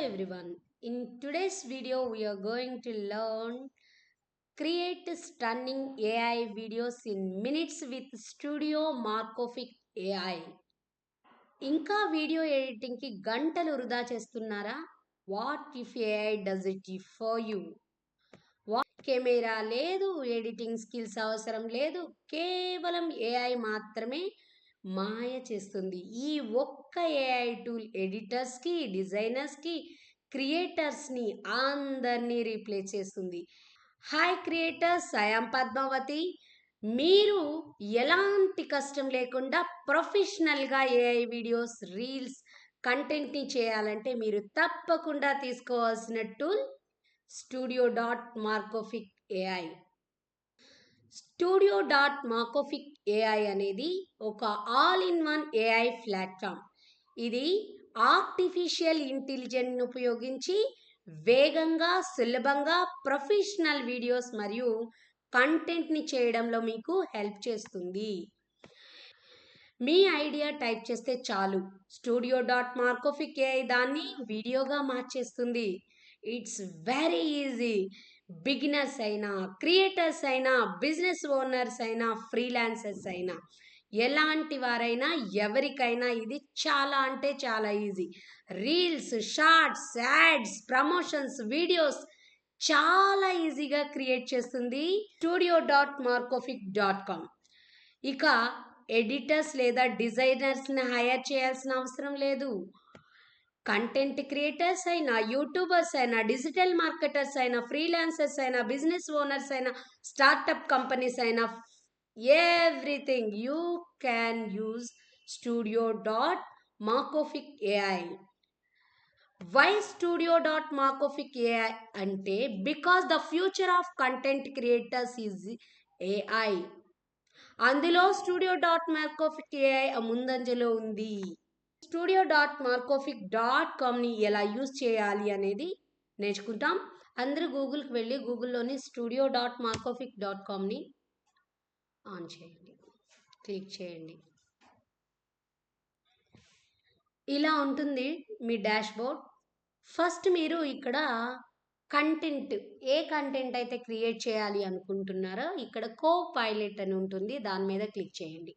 everyone. In today's video, we are going to learn create stunning AI videos in minutes with Studio Markofic AI. ఇంకా video ఎడిటింగ్కి గంటలు వృధా చేస్తున్నారా? What if AI does it for you? Camera లేదు, editing skills అవసరం లేదు, కేవలం AI మాత్రమే మాయ చేస్తుంది. ఈ ఒక్క AI టూల్ ఎడిటర్స్కి, డిజైనర్స్కి, క్రియేటర్స్ని అందరినీ రీప్లేస్ చేస్తుంది. Hi creators, I'm Padmavati. మీరు ఎలాంటి కష్టం లేకుండా ప్రొఫెషనల్గా AI వీడియోస్, రీల్స్, కంటెంట్ని చేయాలంటే మీరు తప్పకుండా తీసుకోవాల్సిన tool Studio.Markofic AI. Studio.Markofic AI అనేది ఒక all in one AI platform. ఇది ఆర్టిఫిషియల్ ఇంటెలిజెన్స్ని ఉపయోగించి వేగంగా, సులభంగా ప్రొఫెషనల్ వీడియోస్ మరియు కంటెంట్ని చేయడంలో మీకు హెల్ప్ చేస్తుంది. మీ ఐడియా టైప్ చేస్తే చాలు, Studio.Markofic AI దాన్ని వీడియోగా మార్చేస్తుంది. It's very easy. బిగినర్స్ అయినా, క్రియేటర్స్ అయినా, బిజినెస్ ఓనర్స్ అయినా, ఫ్రీలాన్సర్స్ అయినా, ఎలాంటి వారైనా, ఎవరికైనా ఇది చాలా అంటే చాలా easy. Reels, shorts, ads, promotions, videos చాలా ఈజీగా క్రియేట్ చేస్తుంది Studio.Markofic.com. ఇక ఎడిటర్స్ లేదా డిజైనర్స్ని హైర్ చేయాల్సిన అవసరం లేదు. కంటెంట్ క్రియేటర్స్ అయినా, యూట్యూబర్స్ అయినా, డిజిటల్ మార్కెటర్స్ అయినా, ఫ్రీలాన్సర్స్ అయినా, బిజినెస్ ఓనర్స్ అయినా, స్టార్టప్ కంపెనీస్ అయినా, everything you can use Studio.Markofic AI. Why Studio.Markofic AI అంటే because the future of content creators is AI. అందులో Studio.Markofic AI ముందంజలో ఉంది. Studio.Markofic.comని ఎలా యూజ్ చేయాలి అనేది నేర్చుకుంటాం. అందరూ గూగుల్కి వెళ్ళి గూగుల్లోని Studio.Markofic.comని ఆన్ చేయండి, క్లిక్ చేయండి. ఇలా ఉంటుంది మీ డాష్బోర్డ్. ఫస్ట్ మీరు ఇక్కడ కంటెంట్, ఏ కంటెంట్ అయితే క్రియేట్ చేయాలి అనుకుంటున్నారో ఇక్కడ కో-పైలట్ అని ఉంటుంది, దాని మీద క్లిక్ చేయండి.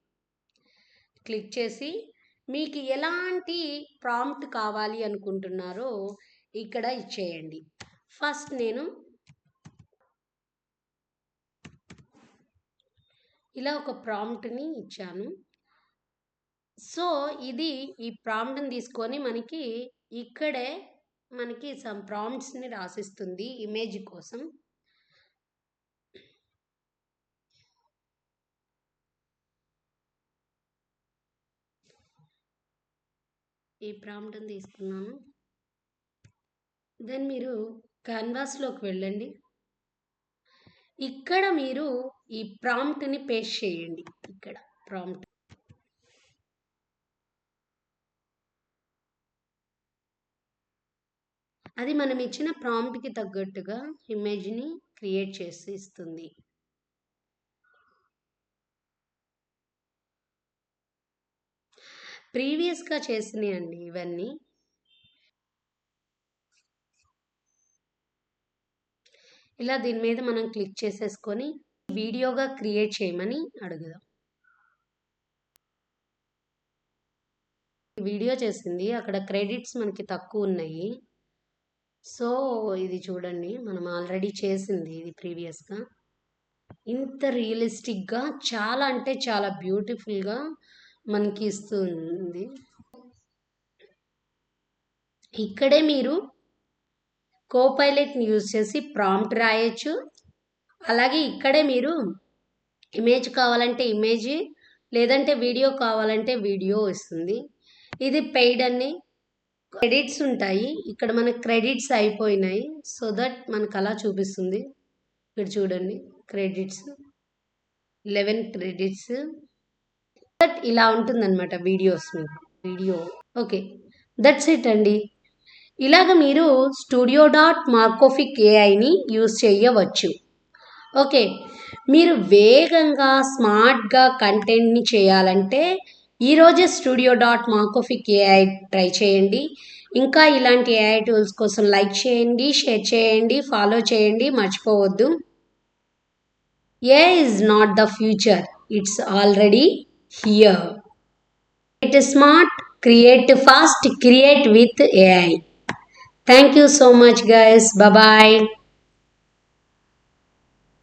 క్లిక్ చేసి మీకు ఎలాంటి ప్రాంప్ట్ కావాలి అనుకుంటున్నారో ఇక్కడ ఇచ్చేయండి. ఫస్ట్ నేను ఇలా ఒక ప్రాంప్ట్ని ఇచ్చాను. సో ఇది ఈ ప్రాంప్ట్ని తీసుకొని మనకి ఇక్కడే మనకి సమ్ ప్రాంప్ట్స్ని రాసిస్తుంది ఇమేజ్ కోసం. ఈ ప్రాంప్ట్ని తీసుకున్నాను. దెన్ మీరు క్యాన్వాస్లోకి వెళ్ళండి. ఇక్కడ మీరు ఈ ప్రాంప్ట్ని పేస్ట్ చేయండి. ఇక్కడ ప్రాంప్ట్ అది మనం ఇచ్చిన ప్రాంప్ట్కి తగ్గట్టుగా ఇమేజ్ని క్రియేట్ చేసి ఇస్తుంది. ప్రీవియస్గా చేసినాయి అండి ఇవన్నీ. ఇలా దీని మీద మనం క్లిక్ చేసేసుకొని వీడియోగా క్రియేట్ చేయమని అడుగుదాం. వీడియో చేసింది, అక్కడ క్రెడిట్స్ మనకి తక్కువ ఉన్నాయి. సో ఇది చూడండి, మనం ఆల్రెడీ చేసింది ఇది ప్రీవియస్గా. ఇంత రియలిస్టిక్గా, చాలా అంటే చాలా బ్యూటిఫుల్గా మనకి ఇస్తుంది. ఇక్కడే మీరు కోపైలట్ని యూజ్ చేసి ప్రాంప్ట్ రాయొచ్చు. అలాగే ఇక్కడే మీరు ఇమేజ్ కావాలంటే ఇమేజ్, లేదంటే వీడియో కావాలంటే వీడియో వస్తుంది. ఇది పెయిడ్ అన్ని క్రెడిట్స్ ఉంటాయి. ఇక్కడ మనకు క్రెడిట్స్ అయిపోయినాయి, సో దట్ మనకు అలా చూపిస్తుంది. ఇక్కడ చూడండి, క్రెడిట్స్ 11 క్రెడిట్స్. దట్ ఇలా ఉంటుందన్నమాట వీడియోస్ మీకు. వీడియో ఓకే, దట్స్ ఇట్ అండి. ఇలాగ మీరు Studio.Markofic AIని యూజ్ చేయవచ్చు. ఓకే, మీరు వేగంగా, స్మార్ట్గా కంటెంట్ని చేయాలంటే ఈరోజే Studio.Markofic AI ట్రై చేయండి. ఇంకా ఇలాంటి ఏఐ టూల్స్ కోసం లైక్ చేయండి, షేర్ చేయండి, ఫాలో చేయండి, మర్చిపోవద్దు. AI is not the future, it's already here. Create smart, create fast, create with AI. Thank you so much, guys. Bye bye.